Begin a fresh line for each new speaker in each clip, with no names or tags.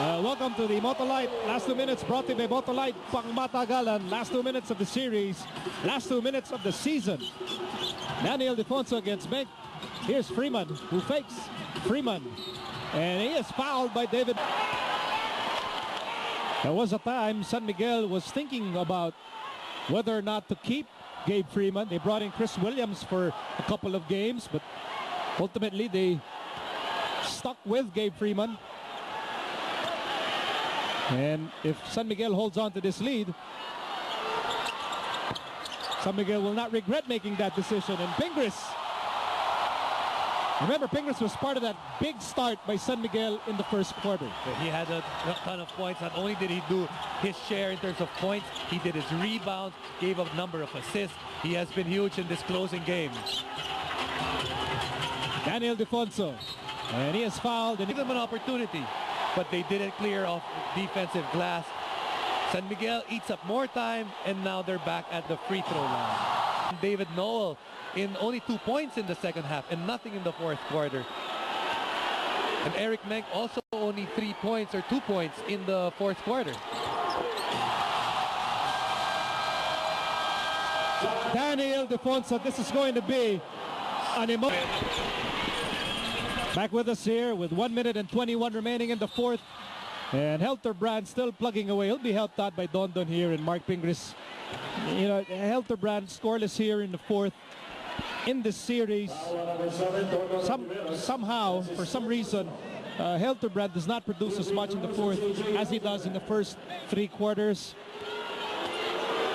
Welcome to the Motolight last 2 minutes, brought to you by Motolight Pangmatagalan. Last 2 minutes of the series, last 2 minutes of the season. Daniel Defonso against Meg. Here's Freeman, who fakes Freeman, and he is fouled by David. There was a time San Miguel was thinking about whether or not to keep Gabe Freeman. They brought in Chris Williams for a couple of games, but ultimately they stuck with Gabe Freeman. And if San Miguel holds on to this lead, San Miguel will not regret making that decision. And Pingris, remember, Pingris was part of that big start by San Miguel in the first quarter.
He had a ton of points. Not only did he do his share in terms of points, he did his rebounds, gave a number of assists. He has been huge in this closing game.
Daniel Defonso, and he is fouled. And
Give them an opportunity, but they didn't clear off defensive glass. San Miguel eats up more time, and now they're back at the free throw line. David Noel in only 2 points in the second half and nothing in the fourth quarter. And Eric Menk also only 3 points or 2 points in the fourth quarter.
Daniel Defonso, this is going to be an emotion. Back with us here with 1 minute and 21 remaining in the fourth. And Helterbrand still plugging away. He'll be helped out by Don here and Mark Pingris. You know, Helterbrand scoreless here in the fourth in this series. Somehow, for some reason, Helterbrand does not produce as much in the fourth as he does in the first 3 quarters.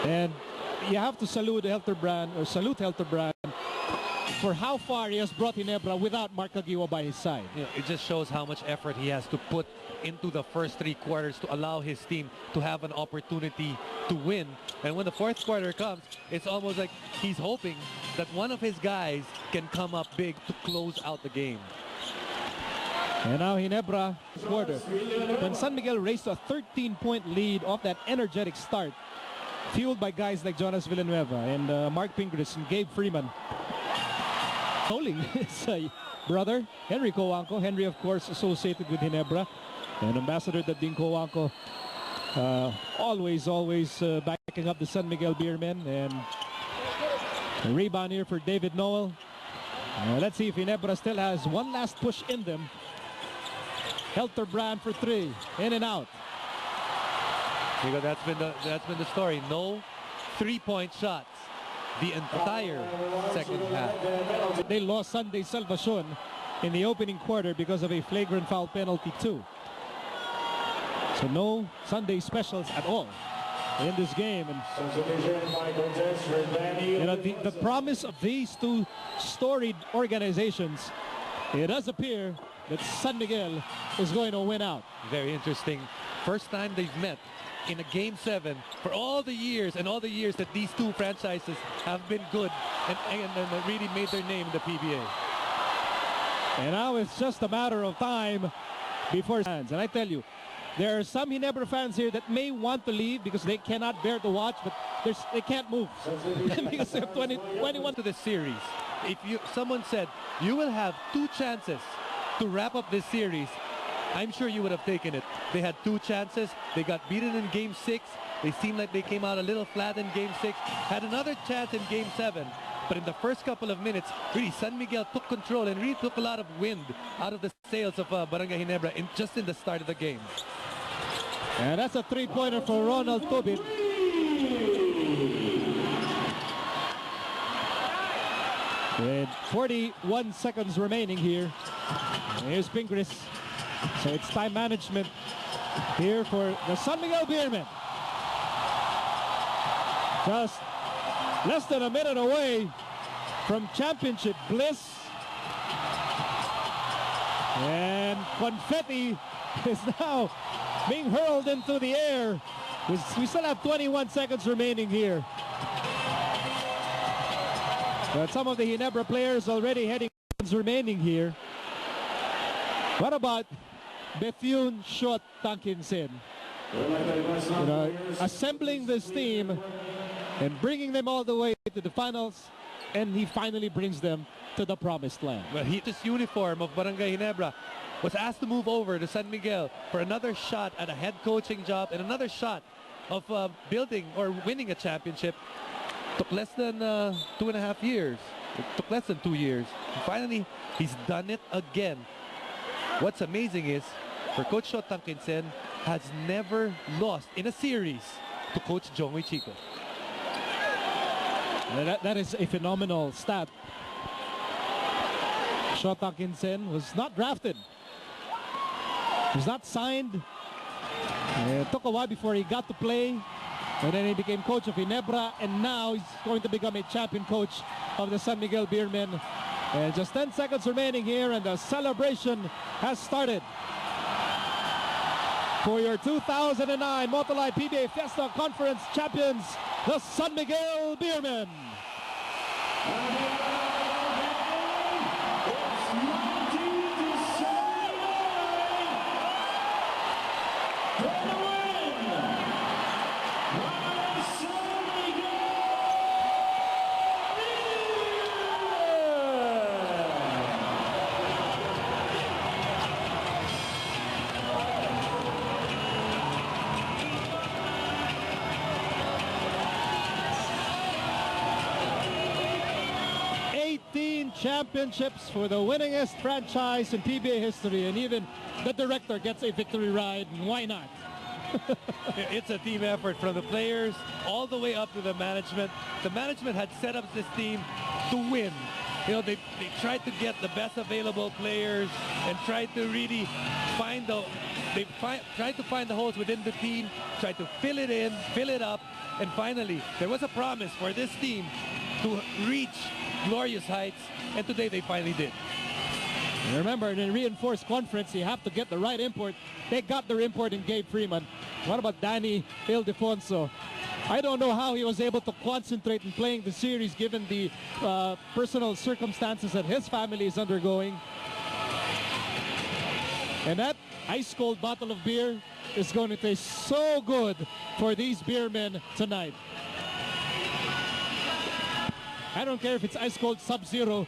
And you have to salute Helterbrand for how far he has brought Ginebra without Mark Aguiwa by his side.
You know, it just shows how much effort he has to put into the first 3 quarters to allow his team to have an opportunity to win. And when the fourth quarter comes, it's almost like he's hoping that one of his guys can come up big to close out the game.
And now Ginebra quarter. When San Miguel raced a 13-point lead off that energetic start, fueled by guys like Jonas Villanueva and Mark Pingris and Gabe Freeman. Holding his brother, Henry Coanco. Henry, of course, associated with Ginebra. And Ambassador Dading Coanco, always backing up the San Miguel Beermen. And a rebound here for David Noel. Let's see if Ginebra still has one last push in them. Helterbrand for 3, in and out.
Because that's been the story. No 3-point shots the entire second half.
They lost Sunday Salvacion in the opening quarter because of a flagrant foul penalty too. So no Sunday specials at all in this game. And you know, the promise of these two storied organizations, it does appear that San Miguel is going to win out.
Very interesting. First time they've met in a Game 7 for all the years that these two franchises have been good and really made their name in the PBA.
And now it's just a matter of time before fans. And I tell you, there are some Ginebra fans here that may want to leave because they cannot bear to watch, but they can't move because they have 21
to the series. If someone said you will have 2 chances to wrap up this series, I'm sure you would have taken it. They had 2 chances. They got beaten in Game 6. They seemed like they came out a little flat in Game 6. Had another chance in Game 7. But in the first couple of minutes, really, San Miguel took control and really took a lot of wind out of the sails of Barangay Ginebra just in the start of the game.
And that's a 3-pointer for Ronald Tobit. With 41 seconds remaining here. And here's Pingris. So it's time management here for the San Miguel Beermen. Just less than a minute away from championship bliss. And confetti is now being hurled into the air. We still have 21 seconds remaining here. But some of the Ginebra players already heading remaining here. What about Bethune Shot Tankinsin? You know, assembling this team and bringing them all the way to the finals, and he finally brings them to the promised land.
Well, this uniform of Barangay Ginebra was asked to move over to San Miguel for another shot at a head coaching job and another shot of building or winning a championship. Took less than 2.5 years. It took less than 2 years. And finally, he's done it again. What's amazing is, for Coach Shot Tangkinsen has never lost in a series to Coach Jongwei Chico.
That is a phenomenal stat. Shot Tangkinsen was not drafted. He was not signed. It took a while before he got to play. And then he became coach of Ginebra, and now he's going to become a champion coach of the San Miguel Beermen. And just 10 seconds remaining here, and the celebration has started for your 2009 Motolite PBA Fiesta Conference champions, the San Miguel Beermen. Championships for the winningest franchise in PBA history, and even the director gets a victory ride. Why not?
It's a team effort from the players all the way up to the management. The management had set up this team to win. You know, they tried to get the best available players and tried to really find the tried to find the holes within the team, tried to fill it in, fill it up, and finally there was a promise for this team to reach glorious heights, and today they finally did.
And remember, in a reinforced conference, you have to get the right import. They got their import in Gabe Freeman. What about Danny Ildefonso? I don't know how he was able to concentrate in playing the series given the personal circumstances that his family is undergoing. And that ice-cold bottle of beer is going to taste so good for these beermen tonight. I don't care if it's ice-cold sub-zero,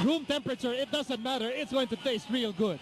room temperature, it doesn't matter. It's going to taste real good.